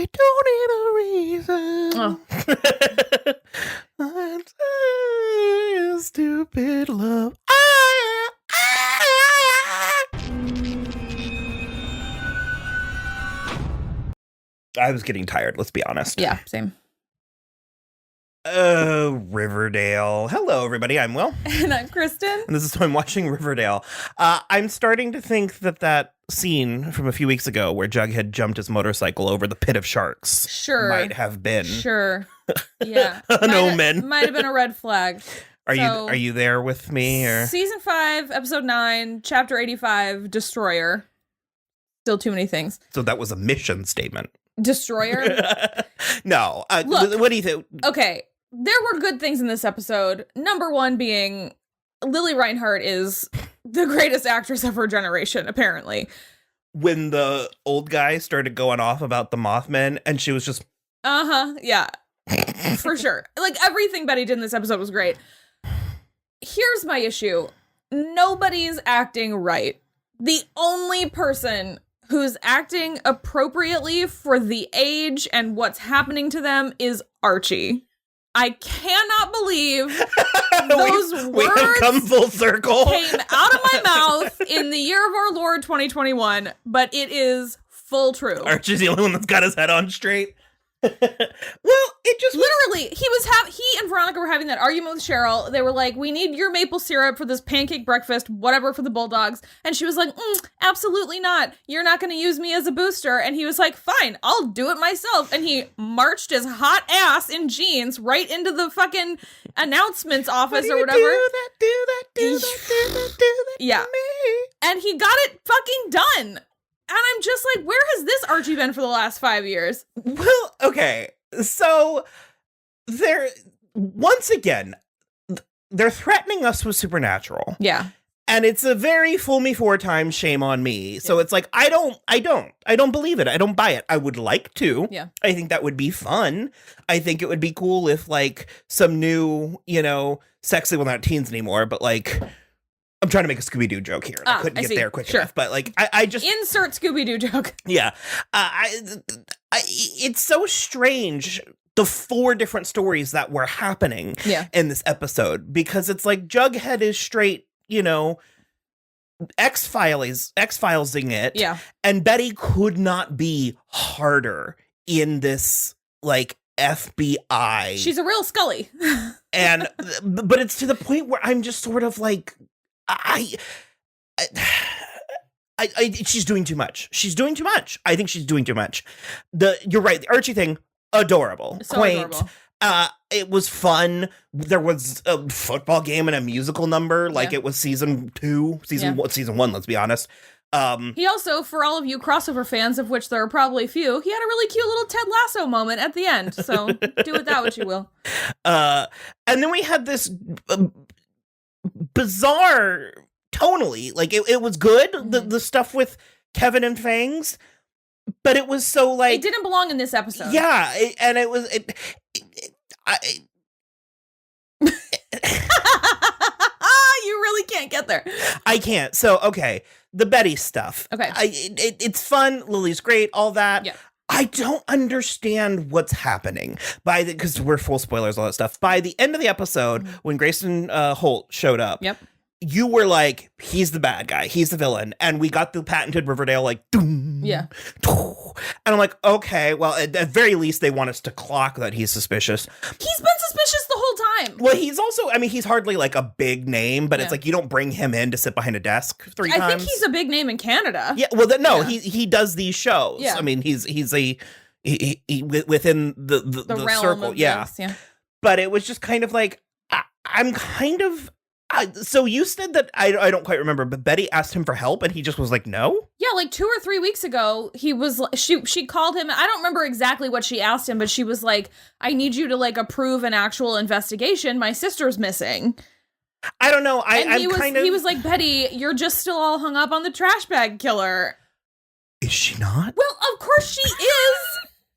I don't need a reason. I'm so stupid love. I was getting tired, let's be honest. Yeah, same. Riverdale. Hello, everybody. I'm Will. And I'm Kristen. And this is I'm watching Riverdale. I'm starting to think that scene from a few weeks ago where Jughead jumped his motorcycle over the pit of sharks might have been. Sure. Yeah. An omen. Might have been a red flag. Are you there with me? Or? Season 5, episode 9, chapter 85, Destroyer. Still too many things. So that was a mission statement. Destroyer? No. Look, what do you think? Okay. There were good things in this episode. Number one being Lily Reinhart is the greatest actress of her generation, apparently. When the old guy started going off about the Mothmen and she was just... Yeah. For sure. Like, everything Betty did in this episode was great. Here's my issue. Nobody's acting right. The only person who's acting appropriately for the age and what's happening to them is Archie. I cannot believe those we have come full circle. Came out of my mouth in the year of our Lord 2021, but it is full true. Archie's the only one that's got his head on straight. Well, it just literally he and Veronica were having that argument with Cheryl. They were like, we need your maple syrup for this pancake breakfast, whatever, for the Bulldogs. And she was like, absolutely not. You're not going to use me as a booster. And he was like, fine, I'll do it myself. And he marched his hot ass in jeans right into the fucking announcements office or whatever. Do that. Yeah. And he got it fucking done. And I'm just like, where has this Archie been for the last 5 years? Well, okay. So once again, they're threatening us with supernatural. Yeah. And it's a very fool me 4 times, shame on me. So it's like, I don't believe it. I don't buy it. I would like to. Yeah. I think that would be fun. I think it would be cool if like some new, sexy, well, not teens anymore, but like, I'm trying to make a Scooby-Doo joke here. And I couldn't get there quick enough, but like, I just insert Scooby-Doo joke. Yeah. It's so strange. The 4 different stories that were happening in this episode, because it's like Jughead is straight, X-Filesing it. Yeah. And Betty could not be harder in this, like, FBI. She's a real Scully. But it's to the point where I'm just sort of like, she's doing too much. She's doing too much. I think she's doing too much. You're right. The Archie thing, adorable, so quaint. Adorable. It was fun. There was a football game and a musical number, like it was season 1. Let's be honest. He also, for all of you crossover fans, of which there are probably few, he had a really cute little Ted Lasso moment at the end. So do with that what you will. And then we had this bizarre tonally, like it was good, the stuff with Kevin and Fangs, but it was so like it didn't belong in this episode. Yeah, and it was you really can't get there. I can't. So okay, the Betty stuff. Okay, it's fun. Lily's great. All that. Yeah. I don't understand what's happening because we're full spoilers, all that stuff. By the end of the episode, when Grayson Holt showed up, you were like, he's the bad guy, he's the villain, and we got the patented Riverdale like, doom, yeah. And I'm like, okay, well, at the very least, they want us to clock that he's suspicious. He's been suspicious the whole time. Well, he's also, he's hardly like a big name, but it's like you don't bring him in to sit behind a desk 3 times. I think he's a big name in Canada. Yeah, well, he does these shows. Yeah. I mean, he's he within the realm circle. Of this, yeah. But it was just kind of like, I'm kind of. So you said that I don't quite remember, but Betty asked him for help and he just was like, no? Yeah, like 2 or 3 weeks ago, she called him. I don't remember exactly what she asked him, but she was like, I need you to like approve an actual investigation. My sister's missing. I don't know. He was like, Betty, you're just still all hung up on the trash bag killer. Is she not? Well, of course she is.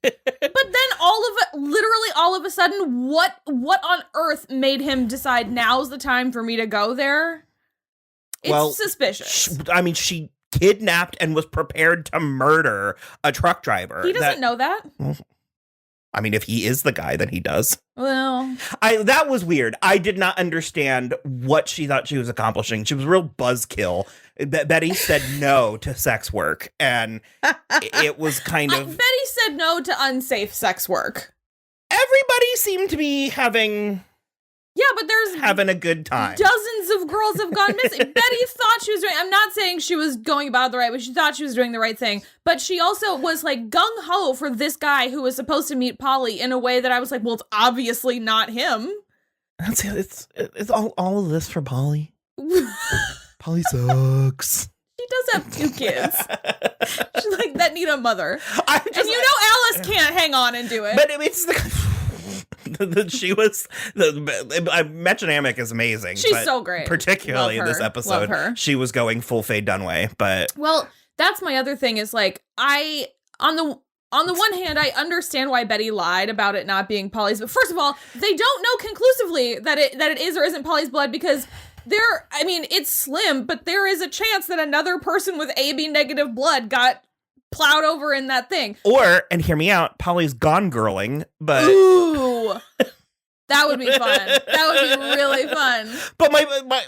But then literally all of a sudden, what on earth made him decide now's the time for me to go there? It's suspicious. She kidnapped and was prepared to murder a truck driver. He doesn't know that. I mean, if he is the guy, then he does. Well, that was weird. I did not understand what she thought she was accomplishing. She was a real buzzkill. Betty said no to sex work, and it was kind of... Betty said no to unsafe sex work. Everybody seemed to be having... Yeah, but there's having a good time. Dozens of girls have gone missing. Betty thought she was doing... I'm not saying she was going about it the right way. She thought she was doing the right thing. But she also was like gung-ho for this guy who was supposed to meet Polly in a way that I was like, well, it's obviously not him. It's all of this for Polly. Polly sucks. She does have 2 kids. She's like, that need a mother. And Alice can't hang on and do it. But it's she was Metronomic is amazing. She's so great. Particularly in this episode, she was going full Faye Dunaway. But that's my other thing is like on the one hand, I understand why Betty lied about it not being Polly's. But first of all, they don't know conclusively that it is or isn't Polly's blood because it's slim, but there is a chance that another person with AB negative blood got plowed over in that thing. And hear me out, Polly's gone girling, but... Ooh, that would be fun. That would be really fun. But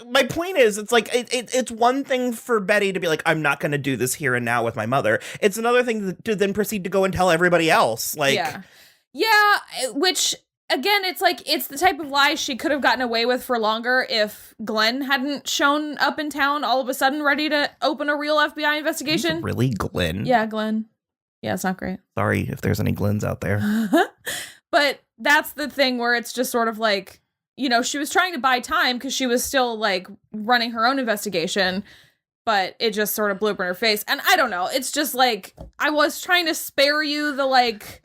my point is, it's like, it's one thing for Betty to be like, I'm not going to do this here and now with my mother. It's another thing to then proceed to go and tell everybody else. Like, yeah, which... Again, it's like, it's the type of lie she could have gotten away with for longer if Glenn hadn't shown up in town all of a sudden ready to open a real FBI investigation. Really, Glenn? Yeah, Glenn. Yeah, it's not great. Sorry if there's any Glens out there. But that's the thing where it's just sort of like, she was trying to buy time because she was still like running her own investigation, but it just sort of blew up in her face. And I don't know. It's just like, I was trying to spare you the like...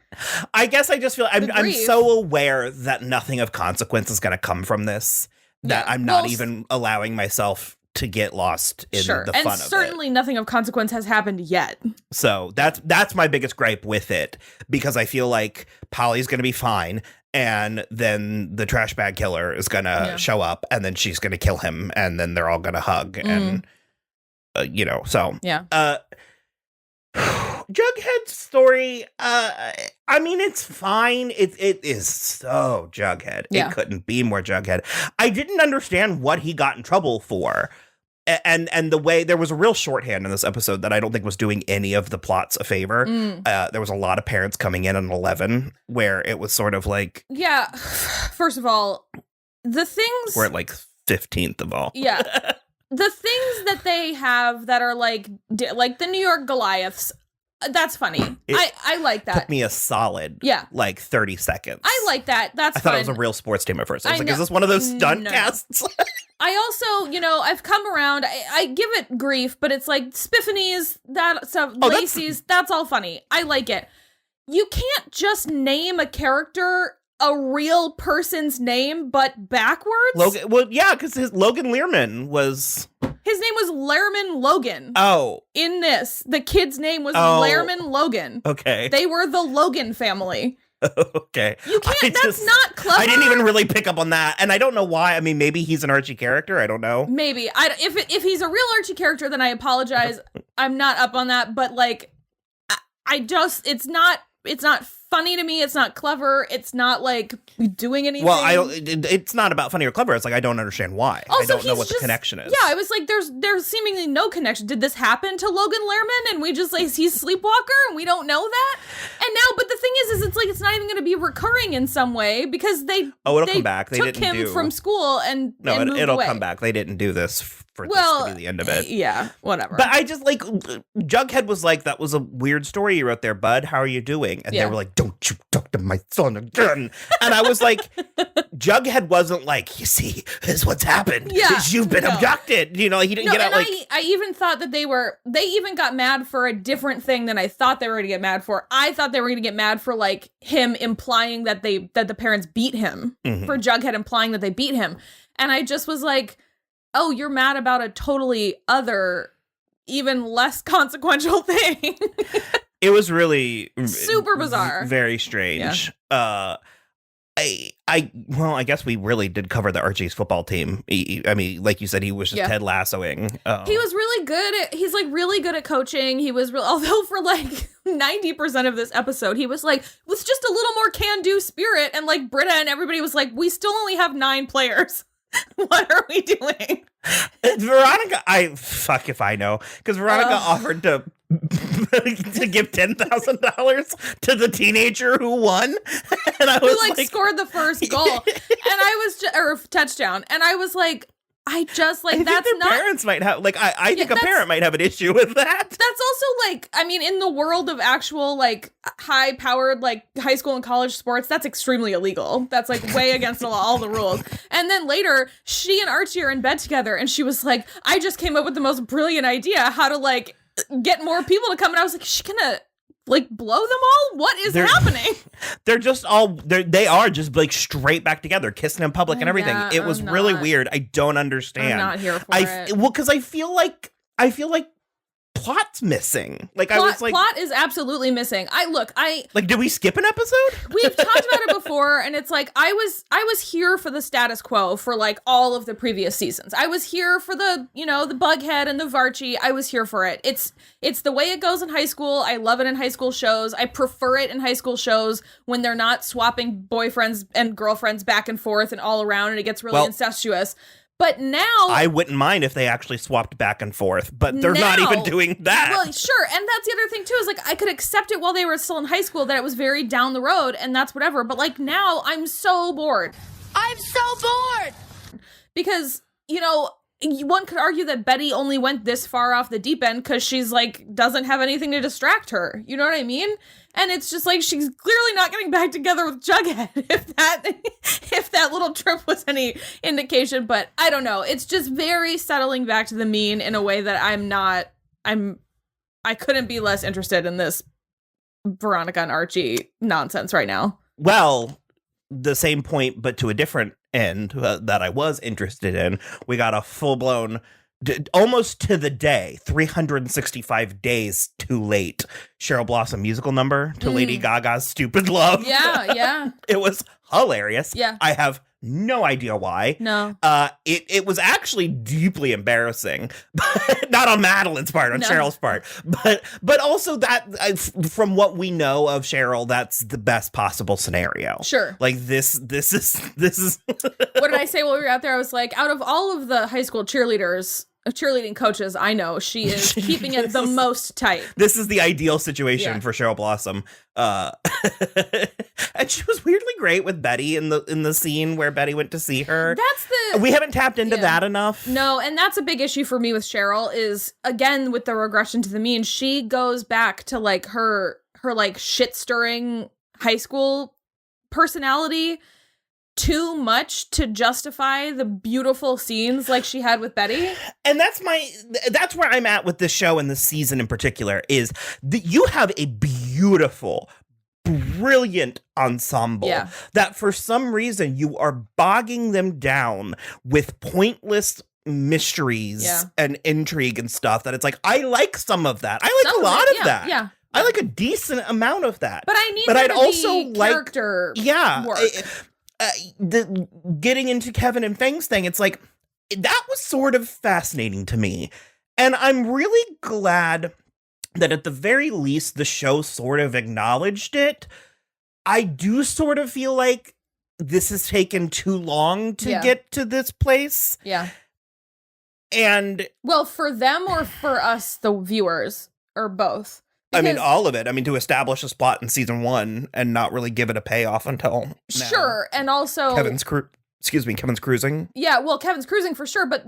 I guess I just feel I'm so aware that nothing of consequence is going to come from this that I'm not even allowing myself to get lost in the fun of it. And certainly nothing of consequence has happened yet. So that's my biggest gripe with it, because I feel like Polly's going to be fine, and then the trash bag killer is going to show up, and then she's going to kill him, and then they're all going to hug, and so yeah. Jughead's story, it's fine. It is so Jughead. Yeah. It couldn't be more Jughead. I didn't understand what he got in trouble for. And the way there was a real shorthand in this episode that I don't think was doing any of the plots a favor. There was a lot of parents coming in on 11 where it was sort of like... Yeah. First of all, the things... We're at like 15th of all. Yeah. The things that they have that are like the New York Goliaths, that's funny. I like that. Took me a solid 30 seconds. I like that. That's I thought it was a real sports team at first. I was like, is this one of those stunt casts? I also, I've come around. I give it grief, but it's like Spiffanies, that stuff, Lacey's, that's all funny. I like it. You can't just name a character a real person's name, but backwards? Logan, well, yeah, because Logan Learman was... His name was Lehrman Logan. Oh. In this, the kid's name was Lehrman Logan. Okay. They were the Logan family. Okay. You can't, that's not clever. I didn't even really pick up on that, and I don't know why. I mean, maybe he's an Archie character. I don't know. Maybe. If he's a real Archie character, then I apologize. I'm not up on that, but like, it's not funny to me. It's not clever. It's not like doing anything. Well, it's not about funny or clever. It's like, I don't understand why. Also, I don't know what the connection is. Yeah, I was like, there's seemingly no connection. Did this happen to Logan Lehrman? And we just like, he's Sleepwalker and we don't know that? And now, but the thing is it's like, it's not even going to be recurring in some way because they come back. They took him from school and it'll away. Come back. They didn't do this for this to be the end of it. Yeah, whatever. But I just like, Jughead was like, that was a weird story you wrote there, bud. How are you doing? And they were like, don't you talk to my son again. And I was like, Jughead wasn't like, you see, this is what's happened. Yeah, you've been abducted. He didn't get out like... I even thought that they even got mad for a different thing than I thought they were going to get mad for. I thought they were going to get mad for like him implying that the parents beat him. Mm-hmm. For Jughead implying that they beat him. And I just was like, oh, you're mad about a totally other, even less consequential thing. It was really super bizarre. Very strange. Yeah. I guess we really did cover the Archie's football team. I mean, like you said, he was just Ted Lassoing. He was really good he's like really good at coaching. He was although for like 90% of this episode, he was like, with just a little more can-do spirit, and like Britta and everybody was like, we still only have 9 players. What are we doing? Veronica, fuck if I know, because Veronica offered to give $10,000 to the teenager who won, and I was who like scored the first goal, and I was or touchdown, and I was like, I just like, that's not. Parents might have I think a parent might have an issue with that. That's also like, I mean, in the world of actual like high powered like high school and college sports, that's extremely illegal. That's like way against all the rules. And then later, she and Archie are in bed together, and she was like, I just came up with the most brilliant idea how to like get more people to come. And I was like, is she gonna like blow them all? What is happening? They're just they are just like straight back together, kissing in public and everything. It was really weird. I don't understand. I'm not here for it. Well, because I feel like plot's missing. Like plot is absolutely missing. Did we skip an episode? We've talked about it before, and it's like I was here for the status quo for like all of the previous seasons. I was here for the Bughead and the Varchi. I was here for it. It's the way it goes in high school. I love it in high school shows. I prefer it in high school shows when they're not swapping boyfriends and girlfriends back and forth and all around, and it gets really incestuous. But now, I wouldn't mind if they actually swapped back and forth, but they're not even doing that. Well, sure. And that's the other thing, too, is like, I could accept it while they were still in high school that it was very down the road, and that's whatever. But like now, I'm so bored. I'm so bored! Because, one could argue that Betty only went this far off the deep end because she's like, doesn't have anything to distract her. You know what I mean? And it's just like, she's clearly not getting back together with Jughead, if that little trip was any indication. But I don't know. It's just very settling back to the mean in a way that I couldn't be less interested in this Veronica and Archie nonsense right now. Well, the same point, but to a different end that I was interested in. We got a full-blown, almost to the day, 365 days too late, Cheryl Blossom musical number to Lady Gaga's Stupid Love. Yeah. It was hilarious. Yeah. I have no idea why. No. It was actually deeply embarrassing, but not on Madeline's part, on Cheryl's part, but also that from what we know of Cheryl, that's the best possible scenario. Sure. Like this is. What did I say while we were out there? I was like, out of all of the high school cheerleading coaches I know, she is keeping it the most tight. This is the ideal situation for Cheryl Blossom. And she was weirdly great with Betty in the scene where Betty went to see her. We haven't tapped into that enough. No, and that's a big issue for me with Cheryl is, again, with the regression to the mean, she goes back to like her like shit-stirring high school personality too much to justify the beautiful scenes like she had with Betty. And that's where I'm at with this show and this season in particular, is that you have a beautiful, brilliant ensemble that for some reason you are bogging them down with pointless mysteries and intrigue and stuff that it's like, I like some of that. I like a lot of that. Yeah. I like a decent amount of that. But I need I'd also character work. Getting into Kevin and Fang's thing, it's like, that was sort of fascinating to me. And I'm really glad that at the very least, the show sort of acknowledged it. I do sort of feel like this has taken too long to get to this place. Yeah. And well, for them or for us, the viewers, or both? Because, I mean, all of it. I mean, to establish a plot in season 1 and not really give it a payoff until now. Sure, and also Kevin's cruising. Yeah, well, Kevin's cruising for sure, but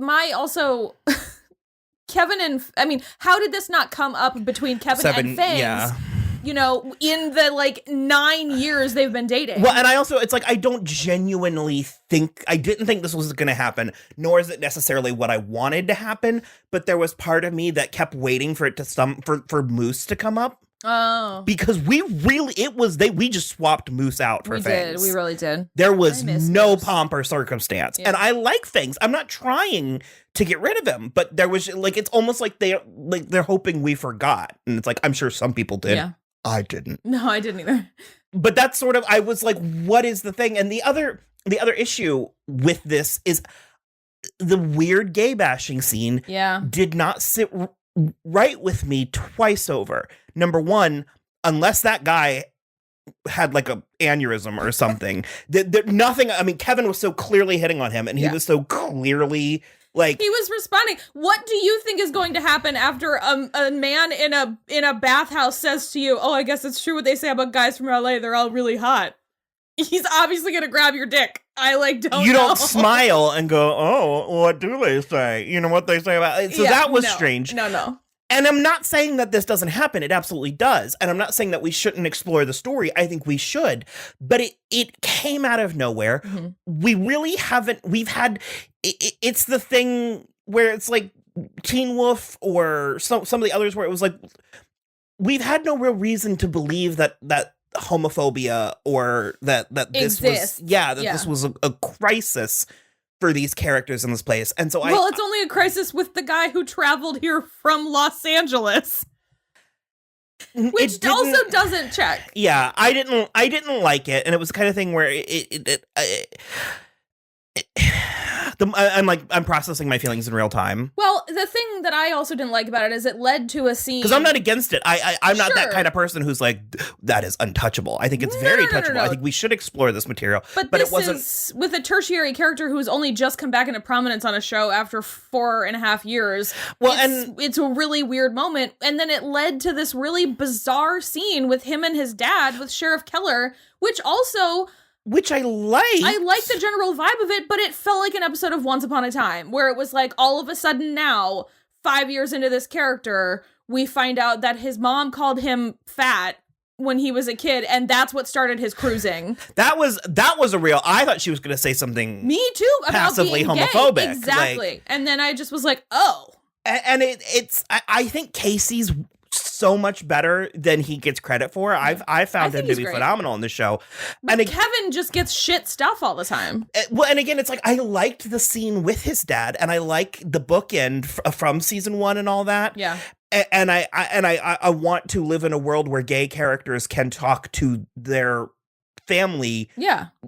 Kevin and how did this not come up between Kevin and Fangs? Yeah. In the 9 years they've been dating. Well, and it's like, I didn't think this was going to happen, nor is it necessarily what I wanted to happen, but there was part of me that kept waiting for it to for Moose to come up. Oh. Because we just swapped Moose out for Fangs. We really did. There was no pomp or circumstance. Yeah. And I like Fangs. I'm not trying to get rid of him, but there was it's almost like they're hoping we forgot. And it's like, I'm sure some people did. Yeah. I didn't. No, I didn't either. but that's sort of, I was like, what is the thing? And the other issue with this is the weird gay bashing scene did not sit right with me twice over. Number one, unless that guy had like a aneurysm or something, nothing. I mean, Kevin was so clearly hitting on him, and he was so clearly like, he was responding. What do you think is going to happen after a man in a bathhouse says to you, "Oh, I guess it's true what they say about guys from LA. They're all really hot." He's obviously gonna grab your dick. I like don't. You know. don't smile and go, "Oh, what do they say?" You know what they say about it. So that was strange. No. And I'm not saying that this doesn't happen. It absolutely does. And I'm not saying that we shouldn't explore the story. I think we should. But it came out of nowhere. Mm-hmm. We really haven't. We've had. It's the thing where it's like Teen Wolf or some of the others where it was like we've had no real reason to believe that homophobia or that this exists. This was a crisis for these characters in this place. And so it's only a crisis with the guy who traveled here from Los Angeles, which also doesn't check. Yeah, I didn't like it, and it was the kind of thing where I'm processing my feelings in real time. Well, the thing that I also didn't like about it is it led to a scene. Because I'm not against it. I'm not that kind of person who's like, that is untouchable. I think it's very touchable. No. I think we should explore this material. But this it wasn't is with a tertiary character who's only just come back into prominence on a show after 4.5 years. Well, it's a really weird moment. And then it led to this really bizarre scene with him and his dad with Sheriff Keller, which I liked. I like the general vibe of it, but it felt like an episode of Once Upon a Time, where it was like all of a sudden now, 5 years into this character, we find out that his mom called him fat when he was a kid, and that's what started his cruising. That was a real. I thought she was going to say something. Me too. About passively being homophobic. Gay. Exactly. And then I just was like, oh. And I think Casey's so much better than he gets credit for. I found him to be phenomenal in the show. But Kevin just gets shit stuff all the time. Well, and again, it's like I liked the scene with his dad, and I like the bookend from season 1 and all that. Yeah. And I want to live in a world where gay characters can talk to their family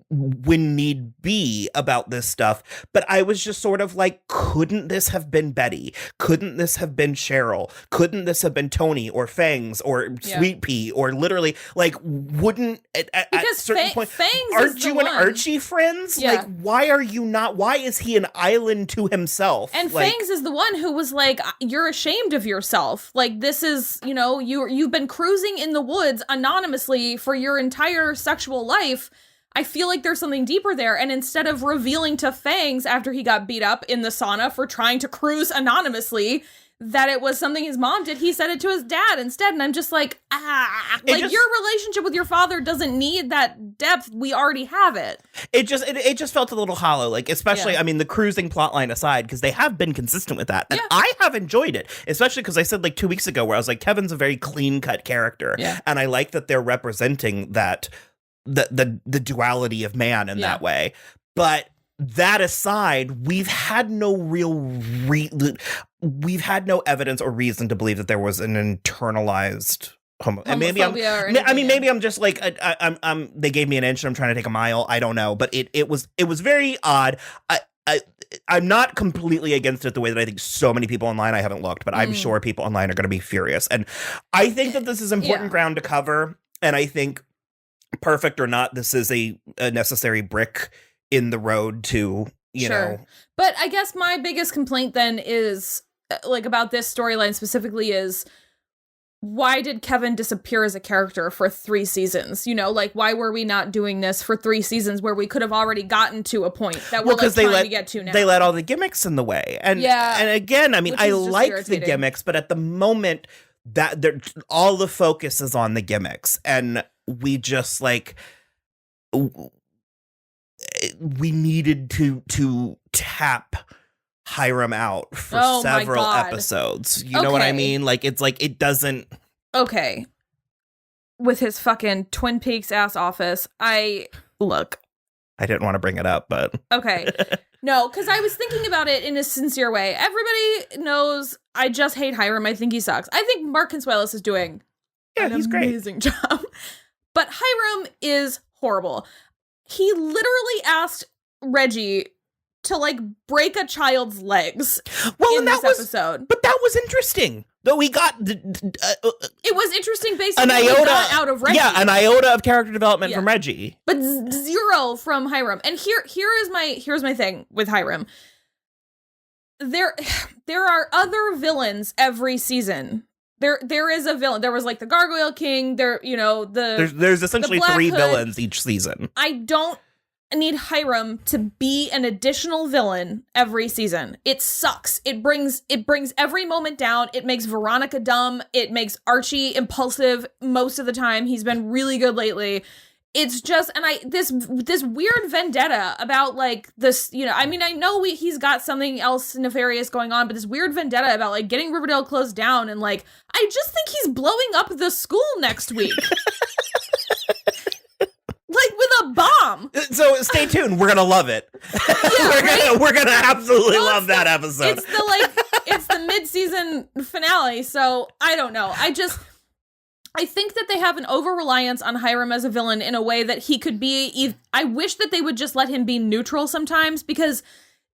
when need be about this stuff. But I was just sort of like, couldn't this have been Betty? Couldn't this have been Cheryl? Couldn't this have been Tony or Fangs or Sweet Pea or literally like wouldn't at certain point Fangs aren't you and Archie friends? Yeah. Like why are you not? Why is he an island to himself? And Fangs is the one who was like, you're ashamed of yourself. Like this is, you've been cruising in the woods anonymously for your entire sexual life. I feel like there's something deeper there. And instead of revealing to Fangs after he got beat up in the sauna for trying to cruise anonymously that it was something his mom did, he said it to his dad instead. And I'm just like, your relationship with your father doesn't need that depth. We already have it. It just felt a little hollow, like especially, I mean, the cruising plotline aside, because they have been consistent with that. And I have enjoyed it, especially because I said like 2 weeks ago where I was like, Kevin's a very clean cut character. Yeah. And I like that they're representing that the duality of man in that way. But that aside, we've had no real we've had no evidence or reason to believe that there was an internalized and maybe maybe I'm just like I'm they gave me an inch and I'm trying to take a mile. I don't know, but it was very odd. I'm not completely against it the way that I think so many people online. I haven't looked, but I'm sure people online are going to be furious. And I think that this is important ground to cover. And I think, perfect or not, this is a necessary brick in the road to, you know. But I guess my biggest complaint then is, like, about this storyline specifically is, why did Kevin disappear as a character for 3 seasons? You know, like, why were we not doing this for 3 seasons where we could have already gotten to a point that we're trying to get to now? They let all the gimmicks in the way. And again, I mean, I like the gimmicks, but at the moment that all the focus is on the gimmicks, and we just like we needed to tap Hiram out for several episodes. You know what I mean? Like, it's like, it doesn't. Okay. With his fucking Twin Peaks ass office. I didn't want to bring it up, but. Okay. No, because I was thinking about it in a sincere way. Everybody knows I just hate Hiram. I think he sucks. I think Mark Consuelos is doing he's amazing job. But Hiram is horrible. He literally asked Reggie to like break a child's legs in this episode. But that was interesting. Though he got it was interesting based on an what iota he got out of Reggie. Yeah, an iota of character development from Reggie. But zero from Hiram. And here's my thing with Hiram. There are other villains every season. There is a villain. There was like the Gargoyle King. There's essentially 3 villains each season. I don't need Hiram to be an additional villain every season. It sucks. It brings every moment down. It makes Veronica dumb. It makes Archie impulsive most of the time. He's been really good lately. It's just, and this weird vendetta about like this, I mean, I know he's got something else nefarious going on, but this weird vendetta about like getting Riverdale closed down, and like, I just think he's blowing up the school next week. Like with a bomb. So stay tuned. We're gonna love it. Yeah, we're gonna absolutely love that episode. It's the mid-season finale. So I don't know. I think that they have an over-reliance on Hiram as a villain in a way that he could be. I wish that they would just let him be neutral sometimes, because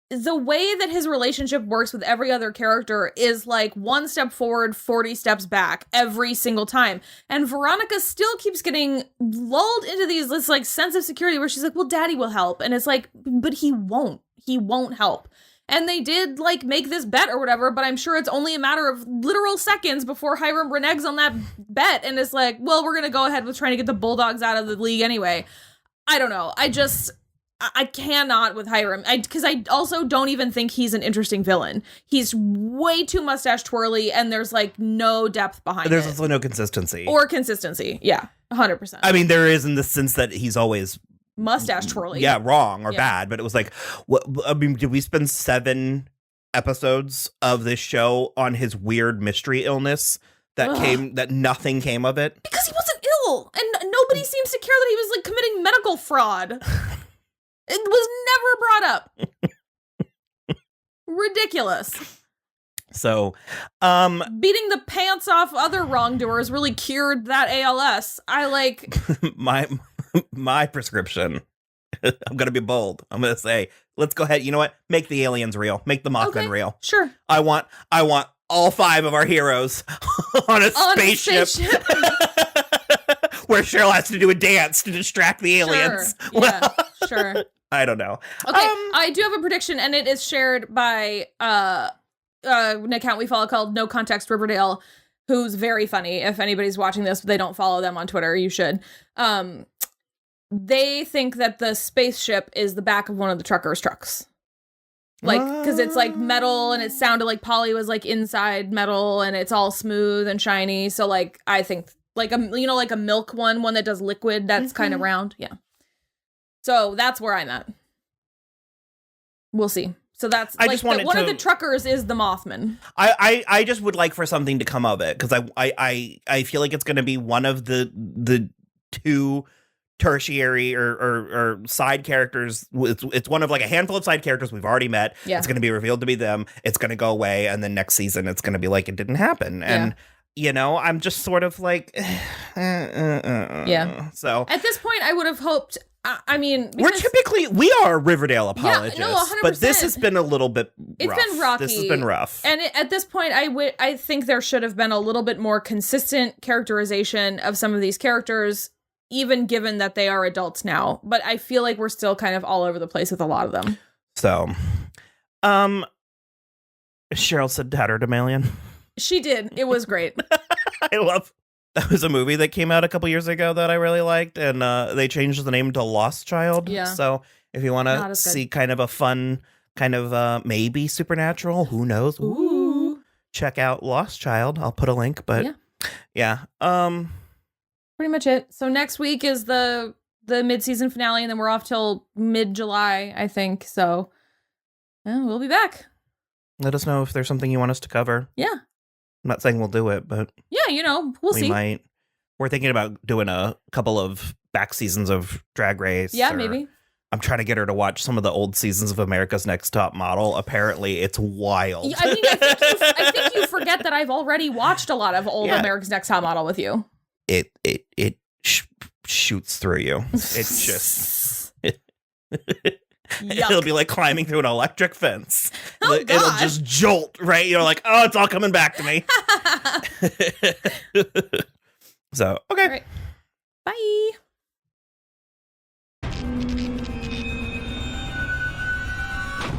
the way that his relationship works with every other character is like 1 step forward, 40 steps back every single time. And Veronica still keeps getting lulled into this like sense of security where she's like, well, Daddy will help. And it's like, but he won't help. And they did like make this bet or whatever, but I'm sure it's only a matter of literal seconds before Hiram reneges on that bet and is like, well, we're going to go ahead with trying to get the Bulldogs out of the league anyway. I don't know. I cannot with Hiram, because I also don't even think he's an interesting villain. He's way too mustache twirly, and there's like no depth behind There's it. also no consistency. Yeah, 100%. I mean, there is in the sense that he's always mustache twirly. Yeah, wrong or bad, but it was like, did we spend 7 episodes of this show on his weird mystery illness that nothing came of it? Because he wasn't ill, and nobody seems to care that he was like committing medical fraud. It was never brought up. Ridiculous. So, beating the pants off other wrongdoers really cured that ALS. I like my prescription. I'm gonna be bold. I'm gonna say, let's go ahead. You know what? Make the aliens real. Make the Mothman real. Sure. I want all 5 of our heroes on a spaceship. Where Cheryl has to do a dance to distract the aliens. Sure. Yeah, sure. I don't know. Okay, I do have a prediction, and it is shared by an account we follow called No Context Riverdale, who's very funny. If anybody's watching this, but they don't follow them on Twitter, you should. They think that the spaceship is the back of one of the truckers' trucks. Like, because it's like metal, and it sounded like Polly was like inside metal, and it's all smooth and shiny. So like, I think like like a milk one that does liquid that's kind of round. Yeah. So that's where I'm at. We'll see. So that's one of the truckers is the Mothman. I just would like for something to come of it, because I feel like it's going to be one of the 2 tertiary or side characters. It's one of like a handful of side characters we've already met. Yeah. It's going to be revealed to be them. It's going to go away, and then next season it's going to be like it didn't happen. And I'm just sort of like, yeah. So at this point, I would have hoped. I mean, we are Riverdale apologists, 100%. But this has been a little bit rough. It's been rocky. This has been rough. And at this point, I think there should have been a little bit more consistent characterization of some of these characters, even given that they are adults now. But I feel like we're still kind of all over the place with a lot of them. So, Cheryl said tatterdemalion. She did. It was great. That was a movie that came out a couple years ago that I really liked, and they changed the name to Lost Child. Yeah. So if you want to see kind of a fun, kind of maybe supernatural, who knows? Ooh. Check out Lost Child. I'll put a link, but yeah. Pretty much it. So next week is the mid-season finale, and then we're off till mid-July, I think. So we'll be back. Let us know if there's something you want us to cover. Yeah. I'm not saying we'll do it, but we'll see. Might. We're thinking about doing a couple of back seasons of Drag Race. Yeah, maybe. I'm trying to get her to watch some of the old seasons of America's Next Top Model. Apparently, it's wild. I mean, I think you forget that I've already watched a lot of old America's Next Top Model with you. shoots through you. It's just Yuck. it'll be like climbing through an electric fence. Oh, It'll gosh. just jolt, right? You're like, oh, it's all coming back to me. So, okay. All right. Bye.